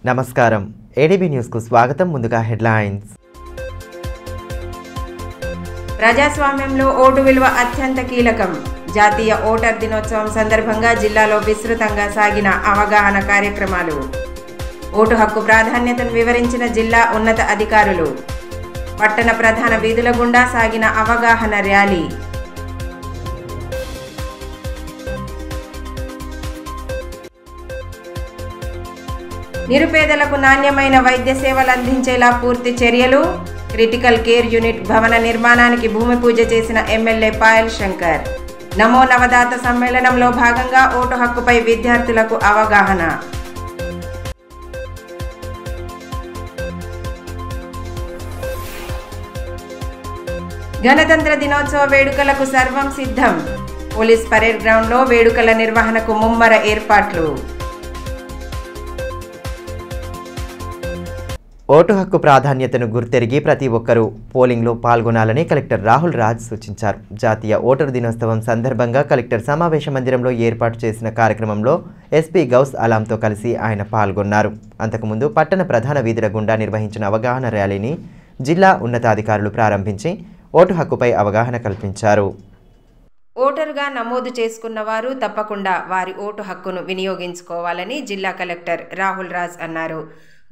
నమస్కారం ADB news కు స్వాగతం. ముందుగా హెడ్లైన్స్. ప్రజాస్వామ్యంలో ఓటు విలువ అత్యంత కీలకం. జాతీయ ఓటర్ దినోత్సవం సందర్భంగా జిల్లాలో విస్తృతంగా సాగిన అవగాహన కార్యక్రమాలు. ఓటు హక్కు ప్రాధాన్యతను వివరించిన జిల్లా ఉన్నత అధికారులు. పట్టణ ప్రధాన వీధుల గుండా సాగిన అవగాహన ర్యాలీ. నిరుపేదలకు నాణ్యమైన వైద్య సేవలు అందించేలా పూర్తి చర్యలు. క్రిటికల్ కేర్ యూనిట్ భవన నిర్మాణానికి భూమి పూజ చేసిన ఎమ్మెల్యే పాయల్ శంకర్. నమో నవదాత సమ్మేళనంలో భాగంగా ఓటు హక్కుపై విద్యార్థులకు అవగాహన. గణతంత్ర దినోత్సవ వేడుకలకు సర్వం సిద్ధం. పోలీస్ పరేడ్ గ్రౌండ్లో వేడుకల నిర్వహణకు ముమ్మర ఏర్పాట్లు. ఓటు హక్కు ప్రాధాన్యతను గుర్తెరిగి ప్రతి ఒక్కరూ పోలింగ్లో పాల్గొనాలని కలెక్టర్ రాహుల్ రాజ్ సూచించారు. జాతీయ ఓటరు దినోత్సవం సందర్భంగా కలెక్టర్ సమావేశ మందిరంలో ఏర్పాటు చేసిన కార్యక్రమంలో ఎస్పీ గౌస్ అలాంతో కలిసి ఆయన పాల్గొన్నారు. అంతకుముందు పట్టణ ప్రధాన వీధుల గుండా నిర్వహించిన అవగాహన ర్యాలీని జిల్లా ఉన్నతాధికారులు ప్రారంభించి ఓటు హక్కుపై అవగాహన కల్పించారు. ఓటరుగా నమోదు చేసుకున్న వారు తప్పకుండా వారి ఓటు హక్కును వినియోగించుకోవాలని జిల్లా కలెక్టర్ రాహుల్ రాజ్ అన్నారు.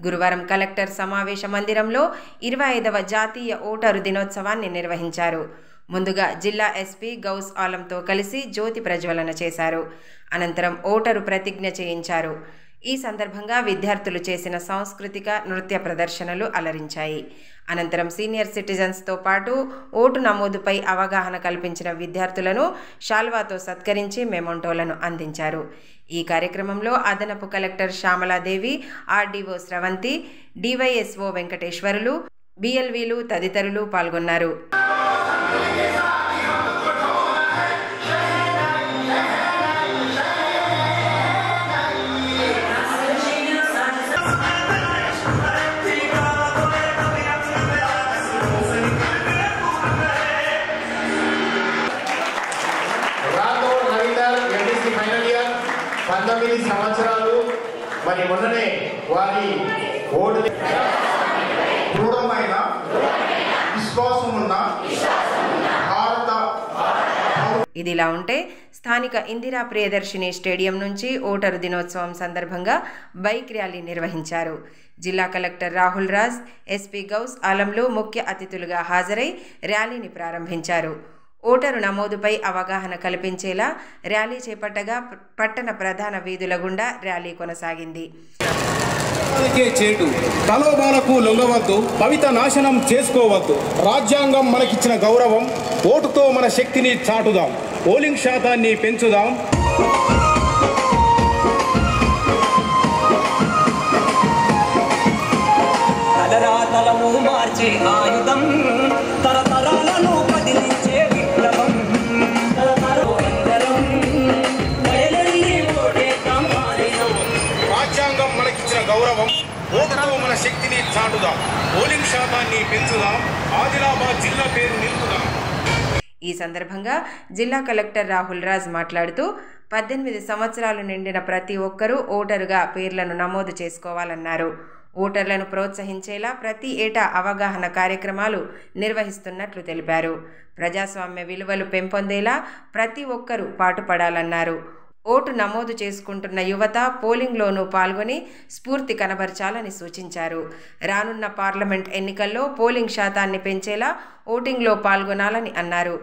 గురువారం కలెక్టర్ సమావేశ మందిరంలో 25వ జాతీయ ఓటరు దినోత్సవాన్ని నిర్వహించారు. ముందుగా జిల్లా ఎస్పీ గౌస్ ఆలంతో కలిసి జ్యోతి ప్రజ్వలన చేశారు. అనంతరం ఓటరు ప్రతిజ్ఞ చేయించారు. ఈ సందర్భంగా విద్యార్థులు చేసిన సాంస్కృతిక నృత్య ప్రదర్శనలు అలరించాయి. అనంతరం సీనియర్ సిటిజన్స్తో పాటు ఓటు నమోదుపై అవగాహన కల్పించిన విద్యార్థులను శాల్వాతో సత్కరించి మెమొంటోలను అందించారు. ఈ కార్యక్రమంలో అదనపు కలెక్టర్ శ్యామలాదేవి, ఆర్డీఓ స్రవంతి, డివైఎస్ఓ వెంకటేశ్వరులు, బిఎల్వీలు తదితరులు పాల్గొన్నారు. సంవత్సరాలు మరి మొన్ననే వారి ఓటు దృఢమైన విశ్వాసం ఉన్న భారత. ఇదిలా ఉంటే స్థానిక ఇందిరా ప్రియదర్శిని స్టేడియం నుంచి ఓటరు దినోత్సవం సందర్భంగా బైక్ ర్యాలీ నిర్వహించారు. జిల్లా కలెక్టర్ రాహుల్ రాజ్, ఎస్పీ గౌస్ ఆలంలు ముఖ్య అతిథులుగా హాజరై ర్యాలీని ప్రారంభించారు. ఓటరు నమోదుపై అవగాహన కల్పించేలా ర్యాలీ చేపట్టగా పట్టణ ప్రధాన వీధుల గుండా ర్యాలీ కొనసాగింది. తలోబాలకు లొంగవద్దు, భవిత నాశనం చేసుకోవద్దు. రాజ్యాంగం మనకిచ్చిన గౌరవం. ఓటుతో మన శక్తిని చాటుదాం, పోలింగ్ శాతాన్ని పెంచుదాం. తలరాతలను మార్చే ఆయుధం, తరతరాలను కదిలించే విప్లవం. రాజ్యాంగం మనకిచ్చిన గౌరవం. ఓటుతో మన శక్తిని చాటుదాం, పోలింగ్ శాతాన్ని పెంచుదాం. ఆదిలాబాద్ జిల్లా పేరు నిలుపుదాం. ఈ సందర్భంగా జిల్లా కలెక్టర్ రాహుల్ రాజ్ మాట్లాడుతూ 18 సంవత్సరాలు నిండిన ప్రతి ఒక్కరూ ఓటరుగా పేర్లను నమోదు చేసుకోవాలన్నారు. ఓటర్లను ప్రోత్సహించేలా ప్రతి ఏటా అవగాహన కార్యక్రమాలు నిర్వహిస్తున్నట్లు తెలిపారు. ప్రజాస్వామ్య విలువలు పెంపొందేలా ప్రతి ఒక్కరూ పాటుపడాలన్నారు. ఓటు నమోదు చేసుకుంటున్న యువత పోలింగ్లోనూ పాల్గొని స్ఫూర్తి కనబర్చాలని సూచించారు. రానున్న పార్లమెంట్ ఎన్నికల్లో పోలింగ్ శాతాన్ని పెంచేలా ఓటింగ్లో పాల్గొనాలని అన్నారు.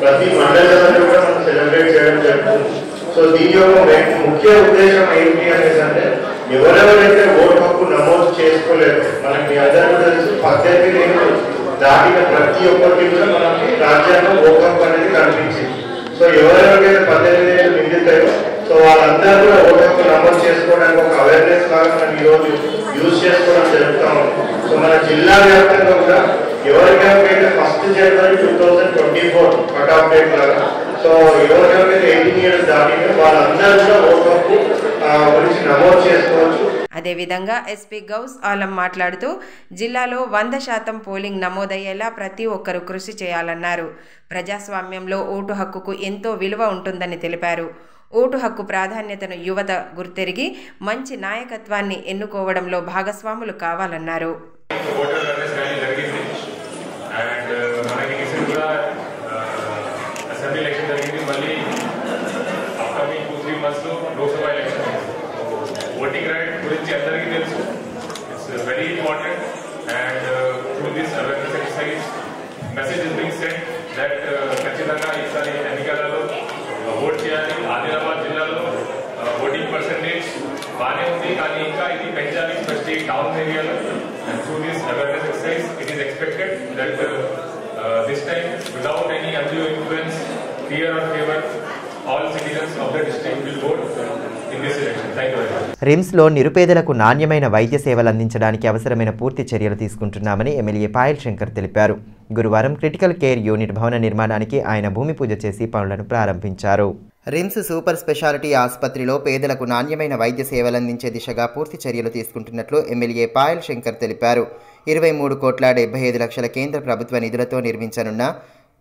ప్రతి మండలంలో కూడా మనం సెలబ్రేట్ చేయడం జరుగుతుంది. సో దీని యొక్క ముఖ్య ఉద్దేశం ఏంటి అనేది అంటే ఎవరెవరైతే ఓటు హక్కు నమోదు చేసుకోలేదు, మనకి అందరూ తెలుసు 18 ఏళ్ళు దాటిన ప్రతి ఒక్కరికి కూడా మనకి రాజ్యాంగం ఓటు హక్కు అనేది కనిపించింది. సో ఎవరెవరికైతే 18 ఏళ్ళు నిండుతాయో సో వాళ్ళందరూ కూడా ఓటు హక్కు నమోదు చేసుకోవడానికి ఒక అవేర్నెస్ లాగా మనం ఈరోజు యూజ్ చేసుకోవడం జరుగుతూ ఉంది. సో మన జిల్లా వ్యాప్తంగా కూడా ఎవరికైతే 1 జనవరి 2024 కట్ ఆఫ్ డేట్ లాగా సో ఎవరికైతే 18 ఇయర్స్ దాటిన వాళ్ళందరూ కూడా ఓటు హక్కు గురించి నమోదు చేసుకోవచ్చు. అదేవిధంగా ఎస్పీ గౌస్ ఆలం మాట్లాడుతూ జిల్లాలో 100% పోలింగ్ నమోదయ్యేలా ప్రతి ఒక్కరూ కృషి చేయాలన్నారు. ప్రజాస్వామ్యంలో ఓటు హక్కుకు ఎంతో విలువ ఉంటుందని తెలిపారు. ఓటు హక్కు ప్రాధాన్యతను యువత గుర్తెరిగి మంచి నాయకత్వాన్ని ఎన్నుకోవడంలో భాగస్వాములు కావాలన్నారు. voting right గురించి అందరికీ తెలుసు. It's very important and through this awareness exercise message is being sent that ఖచ్చితంగా ఈసారి ఎన్నికలలో ఓట్ చేయాలి. ఆదిలాబాద్ జిల్లాలో ఓటింగ్ పర్సెంటేజ్ బాగానే ఉంది, కానీ ఇంకా ఇది పెంచాలి, స్పెషల్లీ టౌన్ ఏరియాలో. And through this awareness exercise it is expected that this time without any undue influence, fear or favor, all citizens of the district will vote in this election. Thank you very much. రిమ్స్లో నిరుపేదలకు నాణ్యమైన వైద్య సేవలు అందించడానికి అవసరమైన పూర్తి చర్యలు తీసుకుంటున్నామని MLA Payal Shankar తెలిపారు. గురువారం క్రిటికల్ కేర్ యూనిట్ భవన నిర్మాణానికి ఆయన భూమి పూజ చేసి పనులను ప్రారంభించారు. రిమ్స్ సూపర్ స్పెషాలిటీ ఆసుపత్రిలో పేదలకు నాణ్యమైన వైద్య సేవలు అందించే దిశగా పూర్తి చర్యలు తీసుకుంటున్నట్లు ఎమ్మెల్యే పాయల్ శంకర్ తెలిపారు. 23,75,00,000 కేంద్ర ప్రభుత్వ నిధులతో నిర్మించనున్న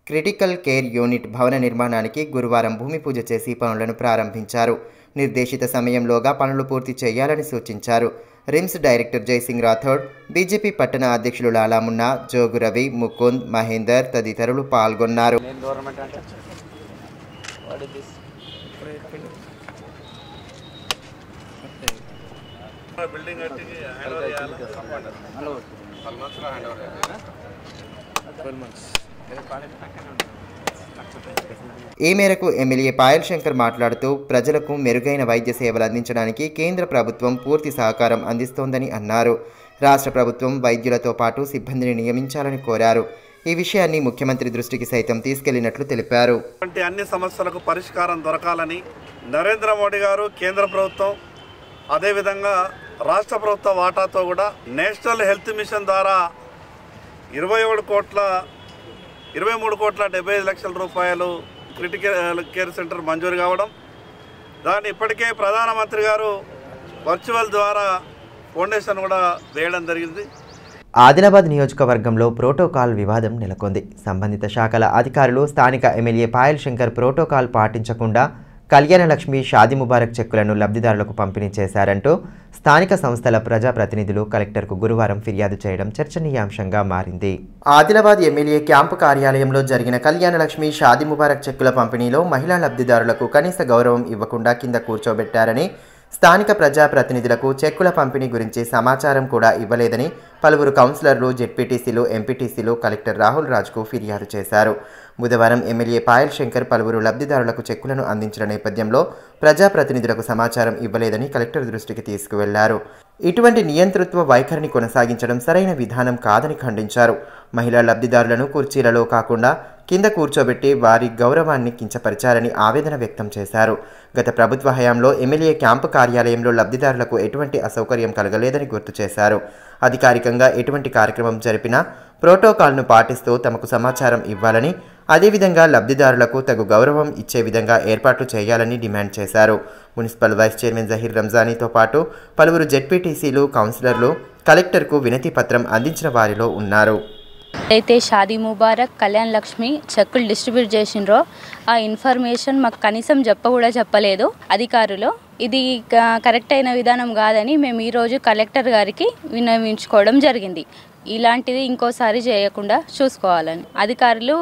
క్రిటికల్ కేర్ యూనిట్ భవన నిర్మాణానికి గురువారం భూమి పూజ చేసి పనులను ప్రారంభించారు. నిర్దేశిత సమయంలోగా పనులు పూర్తి చేయాలని సూచించారు. RIMS director Jaisingh Rathod, BJP పట్టణ అధ్యక్షులు లాలామున్నా, జోగు రవి, ముకుంద్, మహేందర్ తదితరులు పాల్గొన్నారు. ఈ మేరకు ఎమ్మెల్యే పాయల్ శంకర్ మాట్లాడుతూ ప్రజలకు మెరుగైన వైద్య సేవలు అందించడానికి కేంద్ర ప్రభుత్వం పూర్తి సహకారం అందిస్తోందని అన్నారు. రాష్ట్ర ప్రభుత్వం వైద్యులతో పాటు సిబ్బందిని నియమించాలని కోరారు. ఈ విషయాన్ని ముఖ్యమంత్రి దృష్టికి సైతం తీసుకెళ్లినట్లు తెలిపారు. అన్ని సమస్యలకు పరిష్కారం దొరకాలని నరేంద్ర మోడీ గారు, కేంద్ర ప్రభుత్వం, అదేవిధంగా రాష్ట్ర ప్రభుత్వ వాటాతో కూడా నేషనల్ హెల్త్ మిషన్ ద్వారా 23,75,00,000 రూపాయలు క్రిటికల్ కేర్ సెంటర్ మంజూరు కావడం, దాన్ని ఇప్పటికే ప్రధానమంత్రి గారు వర్చువల్ ద్వారా ఫౌండేషన్ కూడా వేయడం జరిగింది. ఆదిలాబాద్ నియోజకవర్గంలో ప్రోటోకాల్ వివాదం నెలకొంది. సంబంధిత శాఖల అధికారులు స్థానిక ఎమ్మెల్యే పాయల్ శంకర్ ప్రోటోకాల్ పాటించకుండా కళ్యాణ లక్ష్మి షాదీ ముబారక్ చెక్కులను లబ్ధిదారులకు పంపిణీ చేశారంటూ స్థానిక సంస్థల ప్రజాప్రతినిధులు కలెక్టర్కు గురువారం ఫిర్యాదు చేయడం చర్చనీయాంశంగా మారింది. ఆదిలాబాద్ ఎమ్మెల్యే క్యాంపు కార్యాలయంలో జరిగిన కళ్యాణ లక్ష్మి షాదీ ముబారక్ చెక్కుల పంపిణీలో మహిళా లబ్ధిదారులకు కనీస గౌరవం ఇవ్వకుండా కింద కూర్చోబెట్టారని, స్థానిక ప్రజాప్రతినిధులకు చెక్కుల పంపిణీ గురించి సమాచారం కూడా ఇవ్వలేదని పలువురు కౌన్సిలర్లు, జెడ్పీటీసీలు, ఎంపీటీసీలు కలెక్టర్ రాహుల్ రాజ్కు ఫిర్యాదు చేశారు. బుధవారం ఎమ్మెల్యే పాయల్ శంకర్ పలువురు లబ్ధిదారులకు చెక్కులను అందించిన నేపథ్యంలో ప్రజాప్రతినిధులకు సమాచారం ఇవ్వలేదని కలెక్టర్ దృష్టికి తీసుకువెళ్లారు. ఇటువంటి నియంతృత్వ వైఖరిని కొనసాగించడం సరైన విధానం కాదని ఖండించారు. మహిళా లబ్ధిదారులను కుర్చీలలో కాకుండా కింద కూర్చోబెట్టి వారి గౌరవాన్ని కించపరిచారని ఆవేదన వ్యక్తం చేశారు. గత ప్రభుత్వ హయాంలో ఎమ్మెల్యే క్యాంపు కార్యాలయంలో లబ్ధిదారులకు ఎటువంటి అసౌకర్యం కలగలేదని గుర్తు చేశారు. అధికారికంగా ఎటువంటి కార్యక్రమం జరిపినా ప్రోటోకాల్ను పాటిస్తూ తమకు సమాచారం ఇవ్వాలని, అదేవిధంగా లబ్ధిదారులకు తగు గౌరవం ఇచ్చే విధంగా ఏర్పాట్లు చేయాలని డిమాండ్ చేశారు. మున్సిపల్ వైస్ చైర్మన్ జహీర్ రంజానీతో పాటు పలువురు జెడ్పీటీసీలు, కౌన్సిలర్లు కలెక్టర్కు వినతి పత్రం అందించిన వారిలో ఉన్నారు. అయితే షాదీ ముబారక్, కళ్యాణ్ లక్ష్మి చెక్కులు డిస్ట్రిబ్యూట్ చేసిండ్రో ఆ ఇన్ఫర్మేషన్ మాకు కనీసం చెప్పలేదు అధికారులు. ఇది కరెక్ట్ అయిన విధానం కాదని మేము ఈరోజు కలెక్టర్ గారికి విన్నవించుకోవడం జరిగింది. ఇలాంటిది ఇంకోసారి చేయకుండా చూసుకోవాలని. అధికారులు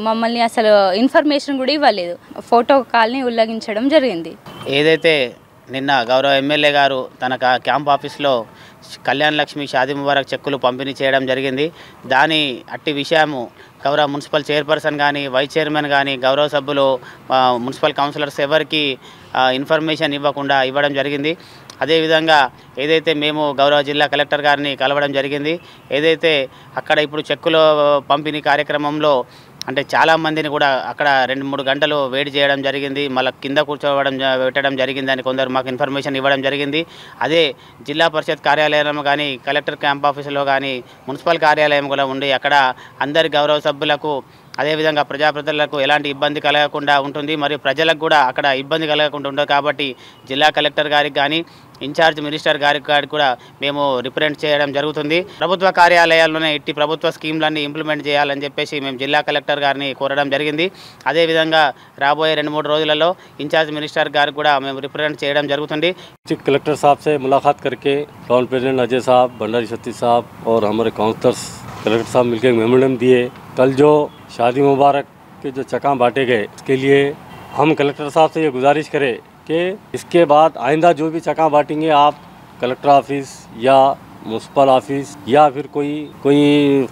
మమ్మల్ని అసలు ఇన్ఫర్మేషన్ కూడా ఇవ్వలేదు. ఫోటో కాల్ని ఉల్లంఘించడం జరిగింది. ఏదైతే నిన్న గౌరవ ఎమ్మెల్యే గారు తన క్యాంప్ ఆఫీస్లో కళ్యాణ్ లక్ష్మి షాదీ ముబారక్ చెక్కులు పంపిణీ చేయడం జరిగింది. దాని అట్టి విషయము గౌరవ మున్సిపల్ చైర్పర్సన్ కానీ, వైస్ చైర్మన్ కానీ, గౌరవ సభ్యులు, మున్సిపల్ కౌన్సిలర్స్ ఎవరికి ఇన్ఫర్మేషన్ ఇవ్వడం జరిగింది. అదేవిధంగా ఏదైతే మేము గౌరవ జిల్లా కలెక్టర్ గారిని కలవడం జరిగింది, ఏదైతే అక్కడ ఇప్పుడు చెక్కుల పంపిణీ కార్యక్రమంలో అంటే చాలామందిని కూడా అక్కడ 2-3 గంటలు వెయిట్ చేయడం జరిగింది. మళ్ళీ కింద పెట్టడం జరిగిందని కొందరు మాకు ఇన్ఫర్మేషన్ ఇవ్వడం జరిగింది. అదే జిల్లా పరిషత్ కార్యాలయం కానీ, కలెక్టర్ క్యాంప్ ఆఫీసులో కానీ, మున్సిపల్ కార్యాలయం కూడా ఉండి అక్కడ అందరి గౌరవ సభ్యులకు అదేవిధంగా ప్రజాప్రతినిధులకు ఎలాంటి ఇబ్బంది కలగకుండా ఉంటుంది, మరియు ప్రజలకు కూడా అక్కడ ఇబ్బంది కలగకుండా ఉంటుంది. కాబట్టి జిల్లా కలెక్టర్ గారికి కానీ ఇన్ఛార్జ్ మినిస్టర్ గారికి కూడా మేము రిప్రజెంట్ చేయడం జరుగుతుంది. ప్రభుత్వ కార్యాలయాల్లోనే ఇట్టి ప్రభుత్వ స్కీమ్లన్నీ ఇంప్లిమెంట్ చేయాలని చెప్పేసి మేము జిల్లా కలెక్టర్ గారిని కోరడం జరిగింది. అదేవిధంగా రాబోయే 2-3 రోజులలో ఇన్ఛార్జ్ మినిస్టర్ గారికి కూడా మేము రిప్రజెంట్ చేయడం జరుగుతుంది. चीफ कलेक्टर साहब से मुलाकात करके टाउन प्रेसिडेंट अजय साहब, भंडारी सतीश साहब और हमारे काउंसलर्स कलेक्टर साहब मिलकर मेमोरेंडम दिए. कल जो शादी मुबारक के जो चका बांटे गए उसके लिए हम कलेक्टर साहब से ये गुजारिश करें कि इसके बाद आइंदा जो भी चका बांटेंगे आप कलेक्टर ऑफिस या म्यूनसिपल ऑफिस या फिर कोई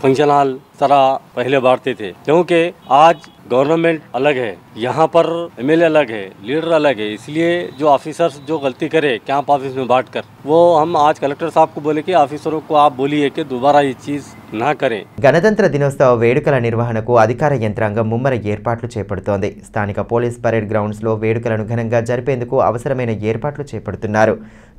फंक्शन हॉल तरह पहले बांटते थे, क्योंकि आज गवर्नमेंट अलग है, यहाँ पर एमएलए अलग है, लीडर अलग है. इसलिए जो ऑफिसर्स जो गलती करे कैंप ऑफिस में बांट कर, वो हम आज कलेक्टर साहब को बोले कि ऑफिसरों को आप बोलिए कि दोबारा ये चीज़ ना करें. గణతంత్ర దినోత్సవ వేడుకల నిర్వహణకు అధికార యంత్రాంగం ముమ్మర ఏర్పాట్లు చేపడుతోంది. స్థానిక పోలీస్ పరేడ్ గ్రౌండ్స్లో వేడుకలను ఘనంగా జరిపేందుకు అవసరమైన ఏర్పాట్లు చేపడుతున్నారు.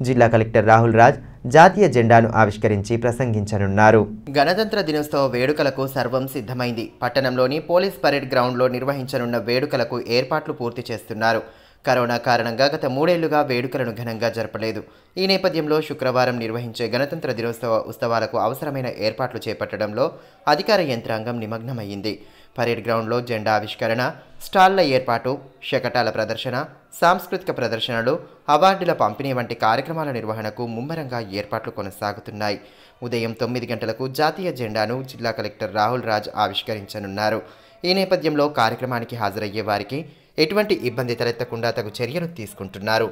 జిల్లా కలెక్టర్ రాహుల్ రాజ్ జాతీయ జెండాను ఆవిష్కరించి ప్రసంగించనున్నారు. గణతంత్ర దినోత్సవ వేడుకలకు సర్వం సిద్ధమైంది. పట్టణంలోని పోలీస్ పరేడ్ గ్రౌండ్లో నిర్వహించనున్న వేడుకలకు ఏర్పాట్లు పూర్తి చేస్తున్నారు. కరోనా కారణంగా గత 3 ఏళ్లుగా వేడుకలను ఘనంగా జరపలేదు. ఈ నేపథ్యంలో శుక్రవారం నిర్వహించే గణతంత్ర దినోత్సవ ఉత్సవాలకు అవసరమైన ఏర్పాట్లు చేపట్టడంలో అధికార యంత్రాంగం నిమగ్నమైంది. పరేడ్ గ్రౌండ్లో జెండా ఆవిష్కరణ, స్టాళ్ల ఏర్పాటు, శకటాల ప్రదర్శన, సాంస్కృతిక ప్రదర్శనలు, అవార్డుల పంపిణీ వంటి కార్యక్రమాల నిర్వహణకు ముమ్మరంగా ఏర్పాట్లు కొనసాగుతున్నాయి. ఉదయం 9 గంటలకు జాతీయ జెండాను జిల్లా కలెక్టర్ రాహుల్ రాజ్ ఆవిష్కరించనున్నారు. ఈ నేపథ్యంలో కార్యక్రమానికి హాజరయ్యే వారికి ఎటువంటి ఇబ్బంది తలెత్తకుండా తగు చర్యలు తీసుకుంటున్నారు.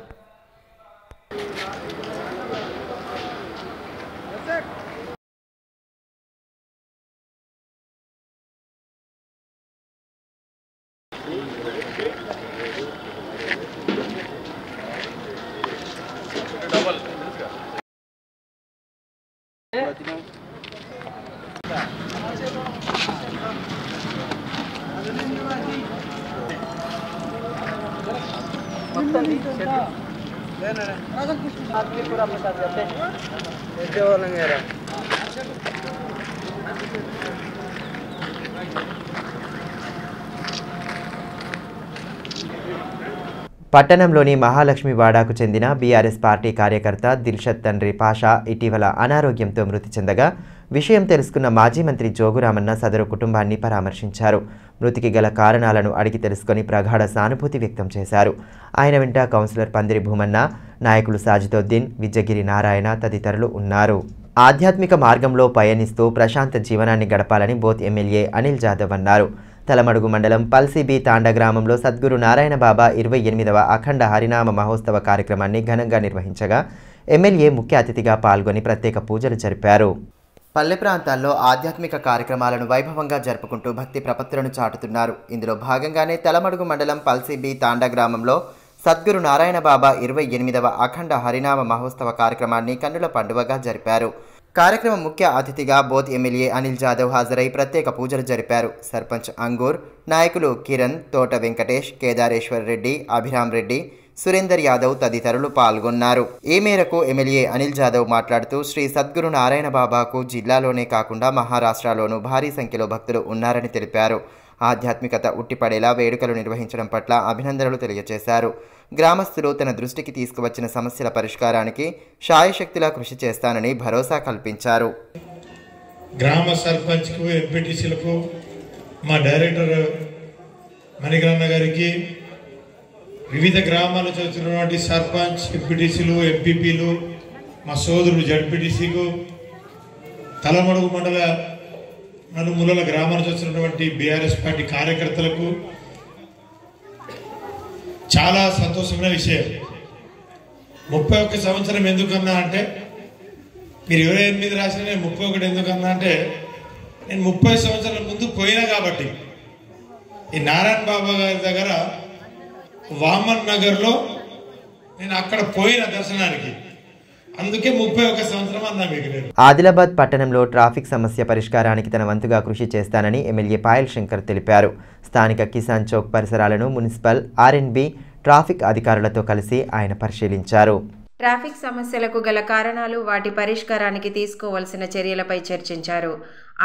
పట్టణంలోని మహాలక్ష్మి వాడాకు చెందిన బీఆర్ఎస్ పార్టీ కార్యకర్త దిల్షద్ తండ్రి పాషా ఇటీవల అనారోగ్యంతో మృతి చెందగా విషయం తెలుసుకున్న మాజీ మంత్రి జోగురామన్న సదరు కుటుంబాన్ని పరామర్శించారు. మృతికి గల కారణాలను అడిగి తెలుసుకొని ప్రగాఢ సానుభూతి వ్యక్తం చేశారు. ఆయన వెంట కౌన్సిలర్ పందిరి భూమన్న, నాయకులు సాజిదోద్దీన్, విద్యగిరి నారాయణ తదితరులు ఉన్నారు. ఆధ్యాత్మిక మార్గంలో పయనిస్తూ ప్రశాంత జీవనాన్ని గడపాలని బోత్ ఎమ్మెల్యే అనిల్ జాదవ్ అన్నారు. తలమడుగు మండలం పల్సిబి తాండా గ్రామంలో సద్గురు నారాయణ బాబా 28వ అఖండ హరినామ మహోత్సవ కార్యక్రమాన్ని ఘనంగా నిర్వహించగా ఎమ్మెల్యే ముఖ్య అతిథిగా పాల్గొని ప్రత్యేక పూజలు జరిపారు. పల్లె ప్రాంతాల్లో ఆధ్యాత్మిక కార్యక్రమాలను వైభవంగా జరుపుకుంటూ భక్తి ప్రపత్తులను చాటుతున్నారు. ఇందులో భాగంగానే తలమడుగు మండలం పల్సిబి తాండా గ్రామంలో సద్గురు నారాయణ బాబా 28వ అఖండ హరినామ మహోత్సవ కార్యక్రమాన్ని కన్నుల పండువగా జరిపారు. కార్యక్రమం ముఖ్య అతిథిగా బోత్ ఎమ్మెల్యే అనిల్ జాదవ్ హాజరై ప్రత్యేక పూజలు జరిపారు. సర్పంచ్ అంగూర్, నాయకులు కిరణ్, తోట వెంకటేష్, కేదారేశ్వర్ రెడ్డి, అభిరామ్ రెడ్డి, సురేందర్ యాదవ్ తదితరులు పాల్గొన్నారు. ఈ మేరకు ఎమ్మెల్యే అనిల్ జాదవ్ మాట్లాడుతూ శ్రీ సద్గురు నారాయణ బాబాకు జిల్లాలోనే కాకుండా మహారాష్ట్రలోనూ భారీ సంఖ్యలో భక్తులు ఉన్నారని తెలిపారు. ఆధ్యాత్మికత ఉట్టిపడేలా వేడుకలు నిర్వహించడం పట్ల అభినందనలు తెలియజేశారు. గ్రామస్తులు తన దృష్టికి తీసుకువచ్చిన సమస్యల పరిష్కారానికి శాయశక్తిలా కృషి చేస్తానని భరోసా కల్పించారు. గ్రామ సర్పంచ్కు, ఎంపీటీసీలకు, మా డైరెక్టర్ మణికరణ గారికి, వివిధ గ్రామాల వచ్చినటువంటి సర్పంచ్, ఎంపీటీసీలు, ఎంపీపీలు, మా సోదరుడు జడ్పీటీసీకు, తలమడుగు మండల నలుమూలల గ్రామాలకు వచ్చినటువంటి బీఆర్ఎస్ పార్టీ కార్యకర్తలకు చాలా సంతోషమైన విషయం. 31 సంవత్సరం ఎందుకన్నా అంటే, మీరు 28 రాసిన నేను 31 ఎందుకన్నా అంటే, నేను 30 సంవత్సరాల ముందు పోయినా కాబట్టి ఈ నారాయణ బాబా గారి దగ్గర వామన్ నగర్లో నేను అక్కడ పోయిన దర్శనానికి, అందుకే 31 సంవత్సరం అన్నా మీకు నేను. ఆదిలాబాద్ పట్టణంలో ట్రాఫిక్ సమస్య పరిష్కారానికి తన వంతుగా కృషి చేస్తానని ఎమ్మెల్యే పాయల్ శంకర్ తెలిపారు. స్థానిక కిసాన్ చౌక్ పరిసరాలను మున్సిపల్, ఆర్ఎండ్బి, ట్రాఫిక్ అధికారులతో కలిసి ఆయన పరిశీలించారు. ట్రాఫిక్ సమస్యలకు గల కారణాలు, వాటి పరిష్కారానికి తీసుకోవాల్సిన చర్యలపై చర్చించారు.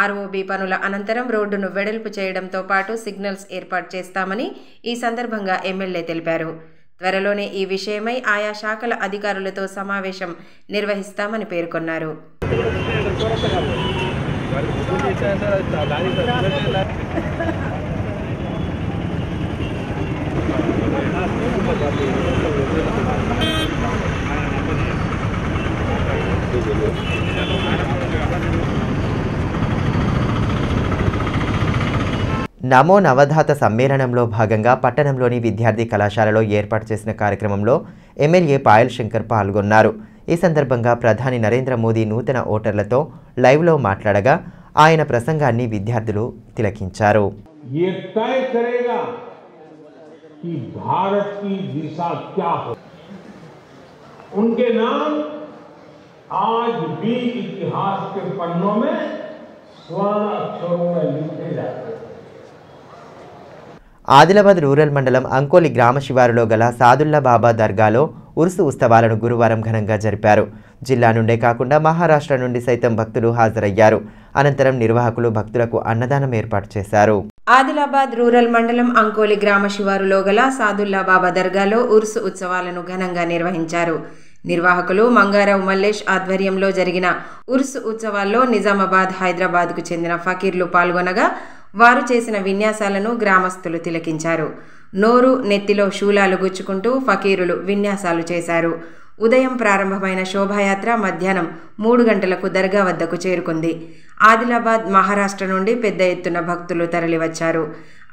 ఆర్ఓబి పనుల అనంతరం రోడ్డును వెడల్పు చేయడంతో పాటు సిగ్నల్స్ ఏర్పాటు చేస్తామని ఈ సందర్భంగా ఎమ్మెల్యే తెలిపారు. త్వరలోనే ఈ విషయమై ఆయా శాఖల అధికారులతో సమావేశం నిర్వహిస్తామని పేర్కొన్నారు. నమో నవధాత సమ్మేళనంలో భాగంగా పట్టణంలోని విద్యార్థి కళాశాలలో ఏర్పాటు చేసిన కార్యక్రమంలో ఎమ్మెల్యే పాయల్ శంకర్ పాల్గొన్నారు. ఈ సందర్భంగా ప్రధాని నరేంద్ర మోదీ నూతన ఓటర్లతో లైవ్లో మాట్లాడగా ఆయన ప్రసంగాన్ని విద్యార్థులు తిలకించారు. ఆదిలాబాద్ రూరల్ మండలం అంకోలి గ్రామ శివారులో గల సాదుల్లా బాబా దర్గాలో ఉరుసు ఉత్సవాలను గురువారం ఘనంగా జరిపారు. జిల్లా నుండే కాకుండా మహారాష్ట్ర నుండి సైతం భక్తులు హాజరయ్యారు. అనంతరం నిర్వాహకులు భక్తులకు అన్నదానం ఏర్పాటు చేశారు. ఆదిలాబాద్ రూరల్ మండలం అంకోలి గ్రామ శివారులో గల సాదుల్లా బాబా దర్గాలో ఉరుసు ఉత్సవాలను ఘనంగా నిర్వహించారు. నిర్వాహకులు మంగారావు మల్లేష్ ఆధ్వర్యంలో జరిగిన ఉరుసు ఉత్సవాల్లో నిజామాబాద్, హైదరాబాద్కు చెందిన ఫకీర్లు పాల్గొనగా వారు చేసిన విన్యాసాలను గ్రామస్తులు తిలకించారు. నోరు, నెత్తిలో శూలాలు గుచ్చుకుంటూ ఫకీరులు విన్యాసాలు చేశారు. ఉదయం ప్రారంభమైన శోభాయాత్ర మధ్యాహ్నం 3 గంటలకు దర్గా వద్దకు చేరుకుంది. ఆదిలాబాద్, మహారాష్ట్ర నుండి పెద్ద ఎత్తున భక్తులు తరలివచ్చారు.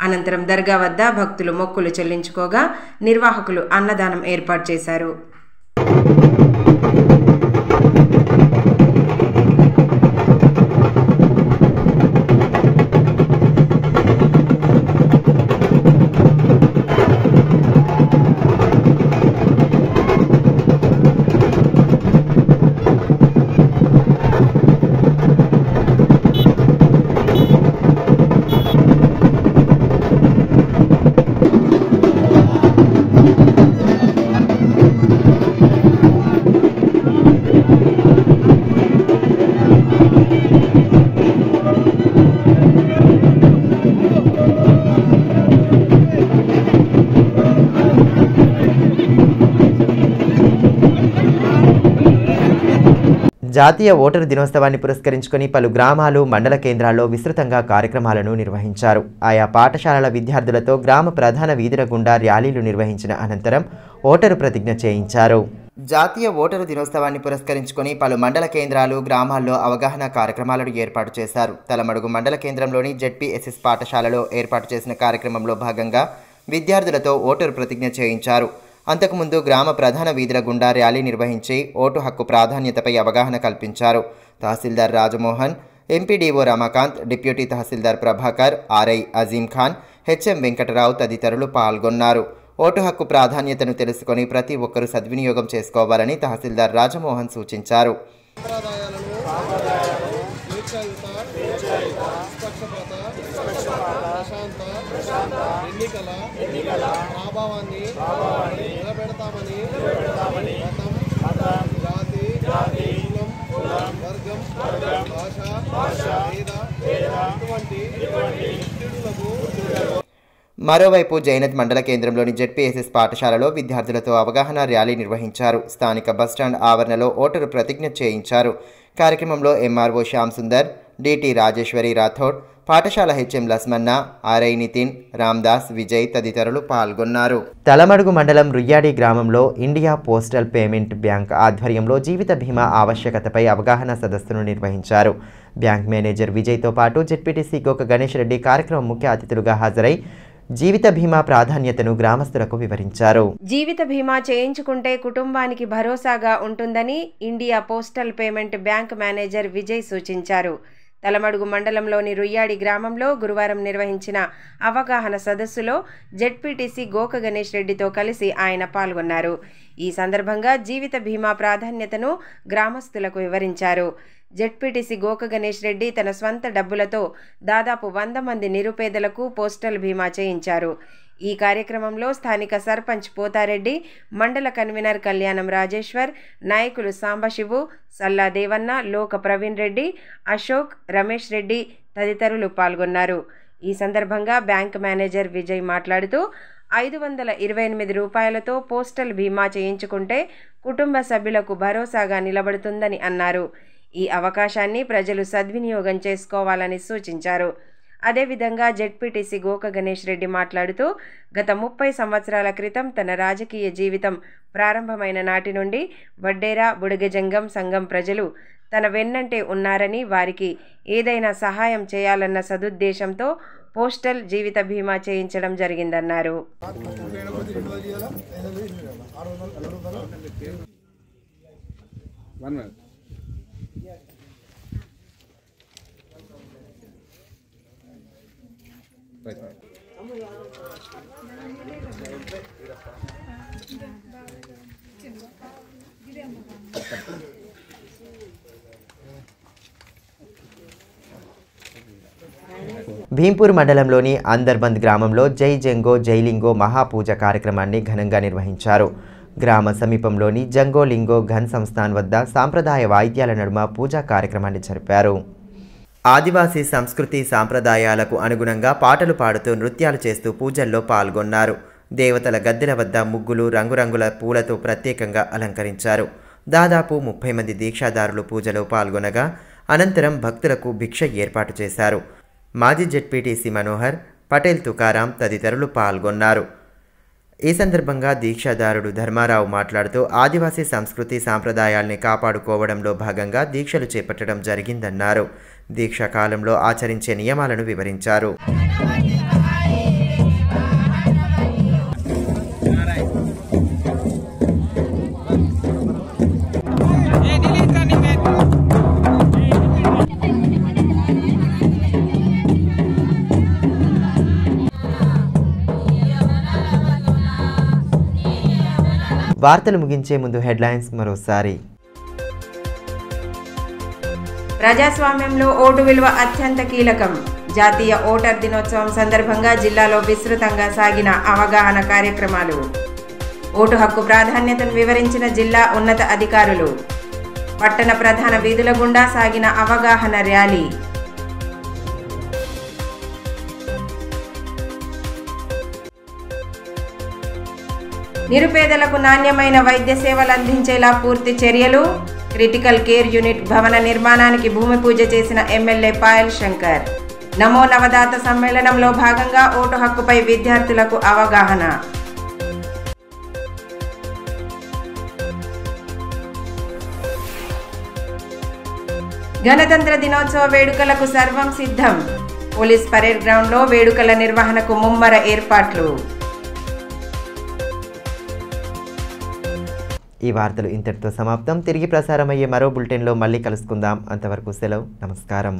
అనంతరం దర్గా వద్ద భక్తులు మొక్కులు చెల్లించుకోగా నిర్వాహకులు అన్నదానం ఏర్పాటు చేశారు. జాతీయ ఓటరు దినోత్సవాన్ని పురస్కరించుకొని పలు గ్రామాలు, మండల కేంద్రాల్లో విస్తృతంగా కార్యక్రమాలను నిర్వహించారు. ఆయా పాఠశాలల విద్యార్థులతో గ్రామ ప్రధాన వీధుల గుండా ర్యాలీలు నిర్వహించిన అనంతరం ఓటరు ప్రతిజ్ఞ చేయించారు. జాతీయ ఓటరు దినోత్సవాన్ని పురస్కరించుకొని పలు మండల కేంద్రాలు, గ్రామాల్లో అవగాహన కార్యక్రమాలను ఏర్పాటు చేశారు. తలమడుగు మండల కేంద్రంలోని జెడ్పీఎస్ఎస్ పాఠశాలలో ఏర్పాటు చేసిన కార్యక్రమంలో భాగంగా విద్యార్థులతో ఓటరు ప్రతిజ్ఞ చేయించారు. అంతకుముందు గ్రామ ప్రధాన వీధుల గుండా ర్యాలీ నిర్వహించి ఓటు హక్కు ప్రాధాన్యతపై అవగాహన కల్పించారు. తహసీల్దార్ రాజమోహన్, ఎంపీడీఓ రమాకాంత్, డిప్యూటీ తహసీల్దార్ ప్రభాకర్, ఆర్ఐ అజీం ఖాన్, హెచ్ఎం వెంకటరావు తదితరులు పాల్గొన్నారు. ఓటు హక్కు ప్రాధాన్యతను తెలుసుకొని ప్రతి ఒక్కరూ సద్వినియోగం చేసుకోవాలని తహసీల్దార్ రాజమోహన్ సూచించారు. ఎన్నికల ప్రభావాన్ని నిలబెడతామని మతం, జాతి, కులం, వర్గం, భాష, ఇటువంటి మరోవైపు జైనత్ మండల కేంద్రంలోని జెడ్పీఎస్ఎస్ పాఠశాలలో విద్యార్థులతో అవగాహన ర్యాలీ నిర్వహించారు. స్థానిక బస్టాండ్ ఆవరణలో ఓటరు ప్రతిజ్ఞ చేయించారు. కార్యక్రమంలో ఎంఆర్ఓ శ్యామ్ సుందర్, డిటి రాజేశ్వరి రాథోడ్, పాఠశాల హెచ్ఎం లస్మన్న, ఆర్ఐ నితిన్, రామ్దాస్, విజయ్ తదితరులు పాల్గొన్నారు. తలమడుగు మండలం రుయ్యాడి గ్రామంలో ఇండియా పోస్టల్ పేమెంట్ బ్యాంక్ ఆధ్వర్యంలో జీవిత బీమా ఆవశ్యకతపై అవగాహన సదస్సును నిర్వహించారు. బ్యాంక్ మేనేజర్ విజయ్తో పాటు జెడ్పీటీసీ గోక గణేష్ రెడ్డి కార్యక్రమం ముఖ్య అతిథులుగా హాజరై జీవిత బీమా ప్రాధాన్యతను గ్రామస్తులకు వివరించారు. జీవిత బీమా చేయించుకుంటే కుటుంబానికి భరోసాగా ఉంటుందని India postal payment bank manager Vijay సూచించారు. తలమడుగు మండలంలోని రుయ్యాడి గ్రామంలో గురువారం నిర్వహించిన అవగాహన సదస్సులో జెడ్పీటీసీ గోక గణేష్ రెడ్డితో కలిసి ఆయన పాల్గొన్నారు. ఈ సందర్భంగా జీవిత బీమా ప్రాధాన్యతను గ్రామస్తులకు వివరించారు. జెడ్పీటీసీ గోక గణేష్ రెడ్డి తన స్వంత డబ్బులతో దాదాపు 100 మంది నిరుపేదలకు పోస్టల్ బీమా చేయించారు. ఈ కార్యక్రమంలో స్థానిక సర్పంచ్ పోతారెడ్డి, మండల కన్వీనర్ కళ్యాణం రాజేశ్వర్, నాయకులు సాంబశివు, సల్లా దేవన్న, లోక ప్రవీణ్ రెడ్డి, అశోక్, రమేష్ రెడ్డి తదితరులు పాల్గొన్నారు. ఈ సందర్భంగా బ్యాంక్ మేనేజర్ విజయ్ మాట్లాడుతూ 528 రూపాయలతో పోస్టల్ బీమా చేయించుకుంటే కుటుంబ సభ్యులకు భరోసాగా నిలబడుతుందని అన్నారు. ఈ అవకాశాన్ని ప్రజలు సద్వినియోగం చేసుకోవాలని సూచించారు. అదేవిధంగా జెడ్పీటీసీ గోక గణేష్ రెడ్డి మాట్లాడుతూ గత 30 సంవత్సరాల క్రితం తన రాజకీయ జీవితం ప్రారంభమైన నాటి నుండి వడ్డేరా బుడగజంగం సంఘం ప్రజలు తన వెన్నంటే ఉన్నారని, వారికి ఏదైనా సహాయం చేయాలన్న సదుద్దేశంతో పోస్టల్ జీవిత బీమా చేయించడం జరిగిందన్నారు. భీంపూర్ మండలంలోని అందర్బంద్ గ్రామంలో జై జంగో జైలింగో మహాపూజ కార్యక్రమాన్ని ఘనంగా నిర్వహించారు. గ్రామ సమీపంలోని జంగో లింగో ఘన్ సంస్థాన్ వద్ద సాంప్రదాయ వాయిద్యాల నడుమ పూజా కార్యక్రమాన్ని జరిపారు. ఆదివాసీ సంస్కృతి సాంప్రదాయాలకు అనుగుణంగా పాటలు పాడుతూ నృత్యాలు చేస్తూ పూజల్లో పాల్గొన్నారు. దేవతల గద్దెల వద్ద ముగ్గులు, రంగురంగుల పూలతో ప్రత్యేకంగా అలంకరించారు. దాదాపు 30 మంది దీక్షాదారులు పూజలో పాల్గొనగా అనంతరం భక్తులకు భిక్ష ఏర్పాటు చేశారు. మాజీ జెడ్పీటీసీ మనోహర్, పటేల్ తుకారాం తదితరులు పాల్గొన్నారు. ఈ సందర్భంగా దీక్షాదారుడు ధర్మారావు మాట్లాడుతూ ఆదివాసీ సంస్కృతి సాంప్రదాయాల్ని కాపాడుకోవడంలో భాగంగా దీక్షలు చేపట్టడం జరిగిందన్నారు. దీక్షా కాలంలో ఆచరించే నియమాలను వివరించారు. వార్తలు ముగించే ముందు హెడ్లైన్స్ మరోసారి. ప్రజాస్వామ్యంలో ఓటు విలువ అత్యంత కీలకం. జాతీయ ఓటర్ దినోత్సవం సందర్భంగా జిల్లాలో విస్తృతంగా సాగిన అవగాహన కార్యక్రమాలు. ఓటు హక్కు ప్రాధాన్యతను వివరించిన జిల్లా ఉన్నత అధికారులు. పట్టణ ప్రధాన వీధుల గుండా సాగిన అవగాహన ర్యాలీ. నిరుపేదలకు నాణ్యమైన వైద్య సేవలు అందించేలా పూర్తి చర్యలు. క్రిటికల్ కేర్ యూనిట్ భవన నిర్మాణానికి భూమి పూజ చేసిన ఎమ్మెల్యే పాయల్ శంకర్. నమో నవదాత సమ్మేళనంలో భాగంగా ఓటు హక్కుపై విద్యార్థులకు అవగాహన. గణతంత్ర దినోత్సవ వేడుకలకు సర్వం సిద్ధం. పోలీస్ పరేడ్ గ్రౌండ్లో వేడుకల నిర్వహణకు ముమ్మర ఏర్పాట్లు. ఈ వార్తలు ఇంతటితో సమాప్తం. తిరిగి ప్రసారమయ్యే మరో బులెటిన్లో మళ్ళీ కలుసుకుందాం. అంతవరకు సెలవు. నమస్కారం.